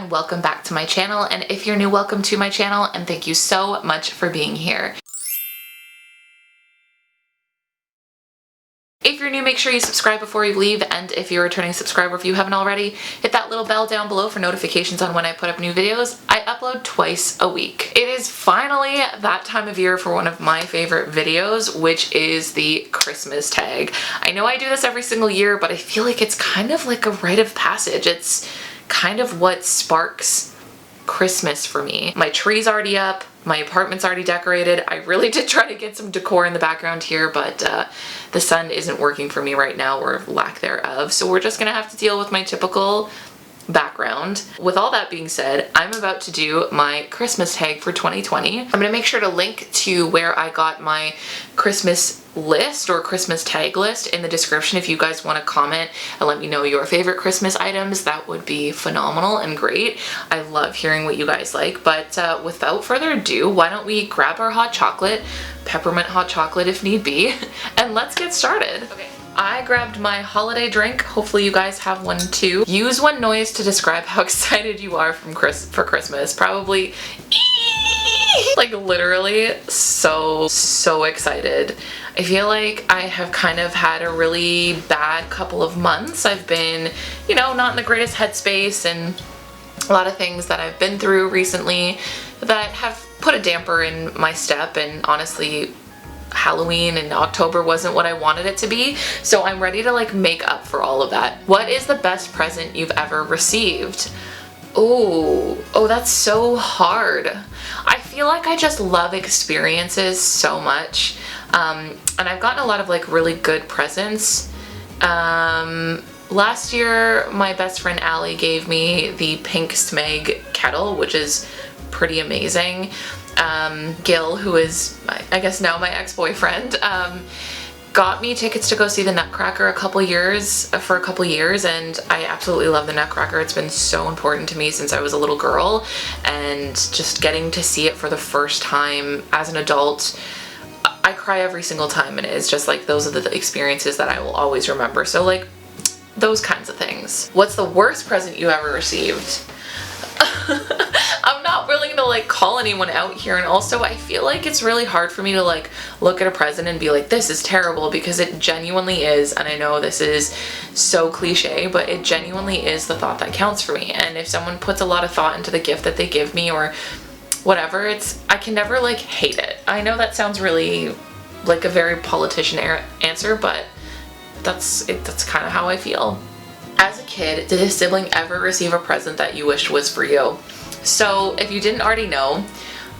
and welcome back to my channel. And if you're new, welcome to my channel and thank you so much for being here. If you're new, make sure you subscribe before you leave, and if you're a returning subscriber, if you haven't already, hit that little bell down below for notifications on when I put up new videos. I upload twice a week. It is finally that time of year for one of my favorite videos, which is the Christmas tag. I know I do this every single year, but I feel like it's kind of like a rite of passage. It's kind of what sparks Christmas for me. My tree's already up, my apartment's already decorated. I really did try to get some decor in the background here, but the sun isn't working for me right now, or lack thereof, so we're just gonna have to deal with my typical background. With all that being said, I'm about to do my Christmas tag for 2020. I'm gonna make sure to link to where I got my Christmas list or Christmas tag list in the description. If you guys want to comment and let me know your favorite Christmas items, that would be phenomenal and great. I love hearing what you guys like, but without further ado, why don't we grab our hot chocolate, peppermint hot chocolate if need be, and let's get started. Okay. I grabbed my holiday drink. Hopefully you guys have one too. Use one noise to describe how excited you are for Christmas. Probably like literally so excited. I feel like I have kind of had a really bad couple of months. I've been, you know, not in the greatest headspace, and a lot of things that I've been through recently that have put a damper in my step, and honestly Halloween in October wasn't what I wanted it to be, so I'm ready to like make up for all of that. What is the best present you've ever received? Oh, that's so hard. I feel like I just love experiences so much, and I've gotten a lot of like really good presents. Last year my best friend Allie gave me the pink Smeg kettle, which is pretty amazing. Gil, who is I guess now my ex-boyfriend, got me tickets to go see the Nutcracker for a couple years, and I absolutely love the Nutcracker. It's been so important to me since I was a little girl, and just getting to see it for the first time as an adult, I cry every single time, and it's just like those are the experiences that I will always remember. So like those kinds of things. What's the worst present you ever received? I'm not really gonna like call anyone out here, and also I feel like it's really hard for me to like look at a present and be like, this is terrible, because it genuinely is, and I know this is so cliche, but it genuinely is the thought that counts for me. And if someone puts a lot of thought into the gift that they give me or whatever, I can never like hate it. I know that sounds really like a very politician answer, but that's kind of how I feel. As a kid, did a sibling ever receive a present that you wished was for you? So if you didn't already know,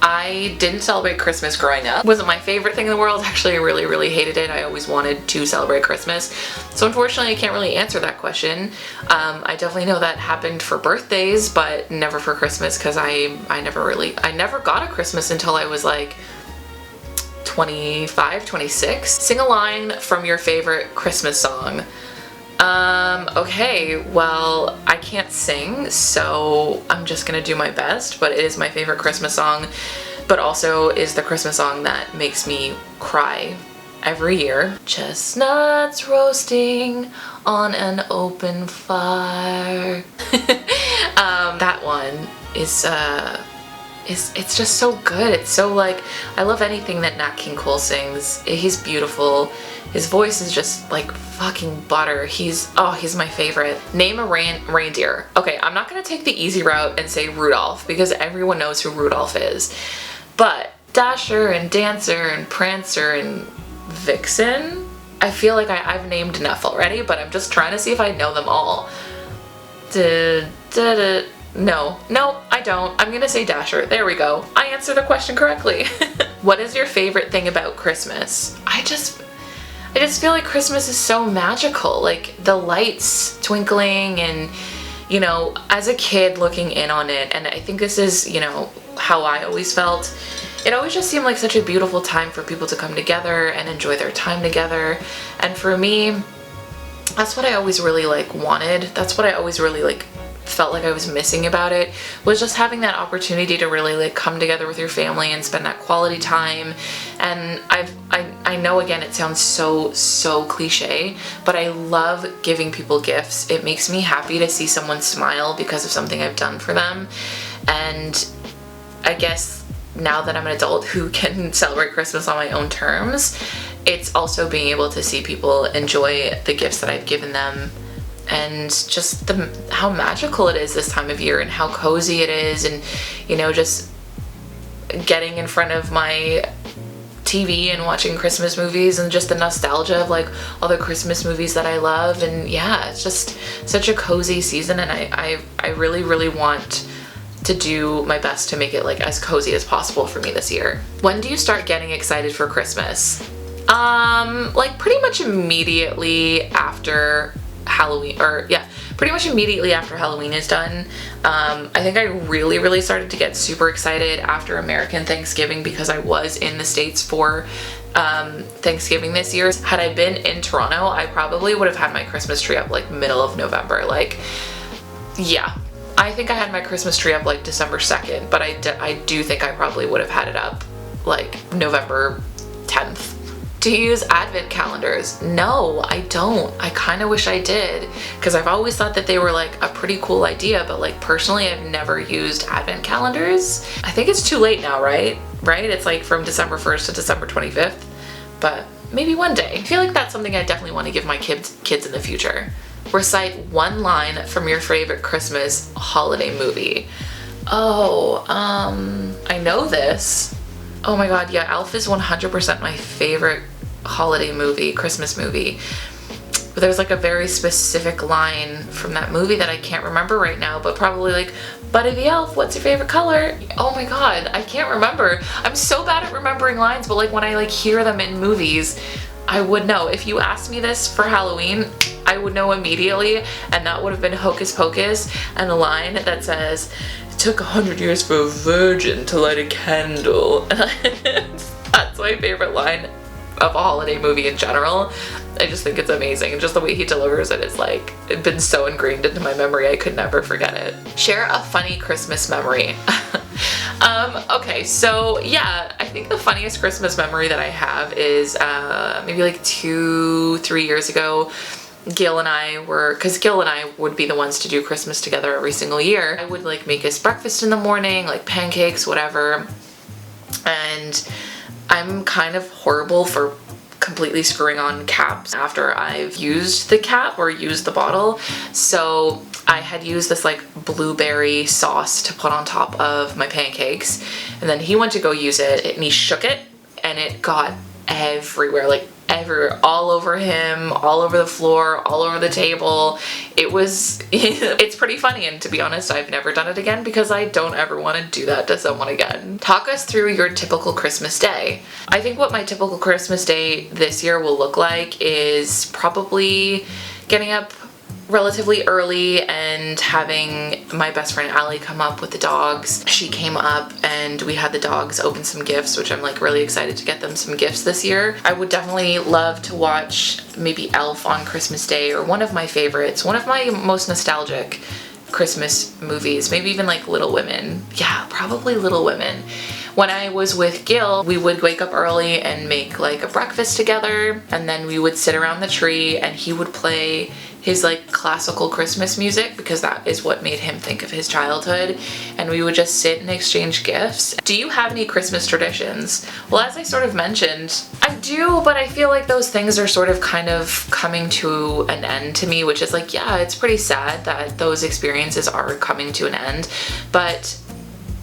I didn't celebrate Christmas growing up. It wasn't my favorite thing in the world. Actually, I really hated it. I always wanted to celebrate Christmas. So unfortunately, I can't really answer that question. I definitely know that happened for birthdays, but never for Christmas, because I never got a Christmas until I was like 25, 26. Sing a line from your favorite Christmas song. Okay, well, I can't sing, so I'm just gonna do my best, but it is my favorite Christmas song, but also is the Christmas song that makes me cry every year. Chestnuts roasting on an open fire. That one is, it's just so good. It's so like, I love anything that Nat King Cole sings. He's beautiful. His voice is just like fucking butter. He's my favorite. Name a reindeer. Okay, I'm not gonna take the easy route and say Rudolph, because everyone knows who Rudolph is. But Dasher and Dancer and Prancer and Vixen? I feel like I've named enough already, but I'm just trying to see if I know them all. No, I don't. I'm gonna say Dasher. There we go. I answered the question correctly. What is your favorite thing about Christmas? I just feel like Christmas is so magical. Like the lights twinkling, and you know, as a kid looking in on it, and I think this is, you know, how I always felt. It always just seemed like such a beautiful time for people to come together and enjoy their time together. And for me, that's what I always really like wanted. That's what I always really like felt like I was missing about it was just having that opportunity to really like come together with your family and spend that quality time. And I know, again, it sounds so cliche, but I love giving people gifts. It makes me happy to see someone smile because of something I've done for them. And I guess now that I'm an adult who can celebrate Christmas on my own terms, it's also being able to see people enjoy the gifts that I've given them, and just how magical it is this time of year and how cozy it is, and you know, just getting in front of my TV and watching Christmas movies and just the nostalgia of like all the Christmas movies that I love. And yeah, it's just such a cozy season, and I really want to do my best to make it like as cozy as possible for me this year. When do you start getting excited for Christmas? Like pretty much immediately after Halloween, or yeah, pretty much immediately after Halloween is done. I think I really started to get super excited after American Thanksgiving, because I was in the States for Thanksgiving this year. Had I been in Toronto, I probably would have had my Christmas tree up like middle of November. Like, yeah, I think I had my Christmas tree up like December 2nd, but I do think I probably would have had it up like November 10th. Do you use advent calendars? No, I don't. I kind of wish I did, because I've always thought that they were like a pretty cool idea, but like personally I've never used advent calendars. I think it's too late now, right? It's like from December 1st to December 25th, but maybe one day. I feel like that's something I definitely want to give my kids in the future. Recite one line from your favorite Christmas holiday movie. Oh, I know this. Oh my god, yeah, Elf is 100% my favorite holiday movie, Christmas movie. But there's like a very specific line from that movie that I can't remember right now, but probably like, Buddy the Elf, what's your favorite color? Oh my god, I can't remember. I'm so bad at remembering lines, but like when I like hear them in movies, I would know. If you asked me this for Halloween, I would know immediately, and that would have been Hocus Pocus, and the line that says, "It took 100 years for a virgin to light a candle." That's my favorite line of a holiday movie in general. I just think it's amazing, and just the way he delivers it is like, it's been so ingrained into my memory, I could never forget it. Share a funny Christmas memory. Okay, so yeah, I think the funniest Christmas memory that I have is maybe like 2-3 years ago. Gil and I would be the ones to do Christmas together every single year. I would like make us breakfast in the morning, like pancakes, whatever. And I'm kind of horrible for completely screwing on caps after I've used the cap or used the bottle. So I had used this like blueberry sauce to put on top of my pancakes, and then he went to go use it and he shook it and it got everywhere, like everywhere, all over him, all over the floor, all over the table. It was, it's pretty funny, and to be honest, I've never done it again because I don't ever want to do that to someone again. Talk us through your typical Christmas day. I think what my typical Christmas day this year will look like is probably getting up relatively early and having my best friend Allie come up with the dogs. She came up and we had the dogs open some gifts, which I'm like really excited to get them some gifts this year. I would definitely love to watch maybe Elf on Christmas Day, or one of my favorites, one of my most nostalgic Christmas movies, maybe even like Little Women. Yeah, probably Little Women. When I was with Gil, we would wake up early and make like a breakfast together, and then we would sit around the tree and he would play his like classical Christmas music, because that is what made him think of his childhood, and we would just sit and exchange gifts. Do you have any Christmas traditions? Well, as I sort of mentioned, I do, but I feel like those things are sort of kind of coming to an end to me, which is like, yeah, it's pretty sad that those experiences are coming to an end, but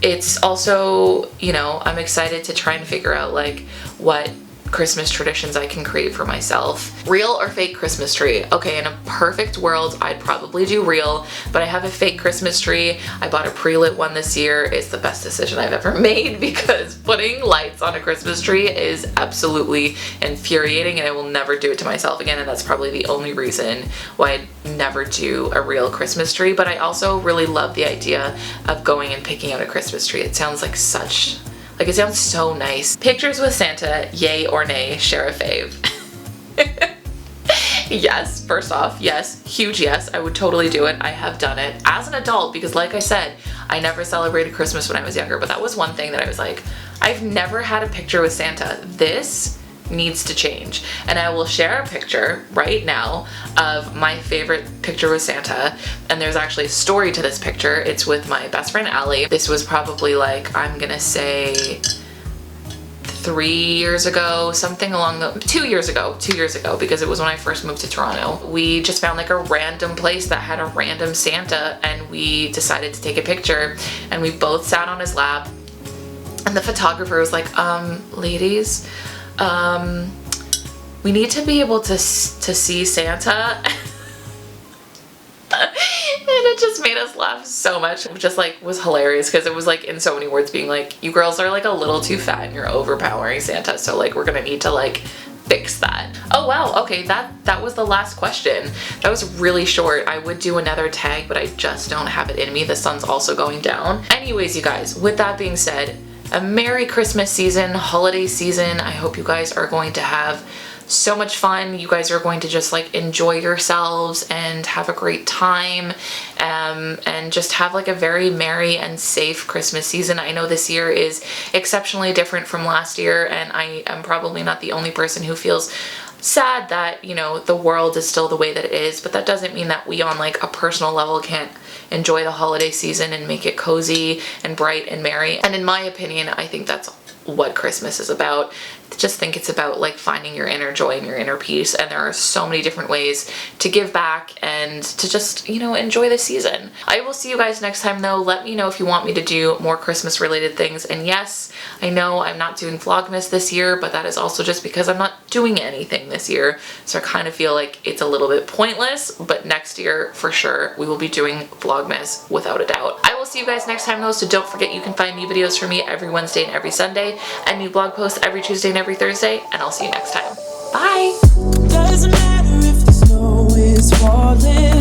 it's also, you know, I'm excited to try and figure out like what Christmas traditions I can create for myself. Real or fake Christmas tree? Okay, in a perfect world, I'd probably do real, but I have a fake Christmas tree. I bought a pre-lit one this year. It's the best decision I've ever made, because putting lights on a Christmas tree is absolutely infuriating, and I will never do it to myself again, and that's probably the only reason why I'd never do a real Christmas tree. But I also really love the idea of going and picking out a Christmas tree. It sounds like such, like, it sounds so nice. Pictures with Santa, yay or nay, share a fave. Yes, first off, yes, huge yes, I would totally do it. I have done it as an adult because like I said, I never celebrated Christmas when I was younger, but that was one thing that I was like, I've never had a picture with Santa. This needs to change. And I will share a picture right now of my favorite picture with Santa. And there's actually a story to this picture. It's with my best friend Allie. This was probably like, I'm gonna say 3 years ago, something along the 2 years ago, because it was when I first moved to Toronto. We just found like a random place that had a random Santa and we decided to take a picture and we both sat on his lap and the photographer was like, ladies, we need to be able to see Santa. And it just made us laugh so much. It just like was hilarious because it was like in so many words being like, you girls are like a little too fat and you're overpowering Santa, so like we're gonna need to like fix that. Oh wow, okay, that was the last question. That was really short. I would do another tag, but I just don't have it in me. The sun's also going down. Anyways, you guys, with that being said, a Merry Christmas season, holiday season. I hope you guys are going to have so much fun. You guys are going to just like enjoy yourselves and have a great time, and just have like a very merry and safe Christmas season. I know this year is exceptionally different from last year, and I am probably not the only person who feels sad that, you know, the world is still the way that it is, but that doesn't mean that we on like a personal level can't enjoy the holiday season and make it cozy and bright and merry. And in my opinion, I think that's what Christmas is about. Just think it's about like finding your inner joy and your inner peace, and there are so many different ways to give back and to just, you know, enjoy the season. I will see you guys next time though. Let me know if you want me to do more Christmas related things, and yes, I know I'm not doing Vlogmas this year, but that is also just because I'm not doing anything this year, so I kind of feel like it's a little bit pointless, but next year for sure we will be doing Vlogmas without a doubt. I will see you guys next time though, so don't forget you can find new videos from me every Wednesday and every Sunday, and new blog posts every Tuesday and every Thursday, and I'll see you next time. Bye! Doesn't matter if the snow is falling.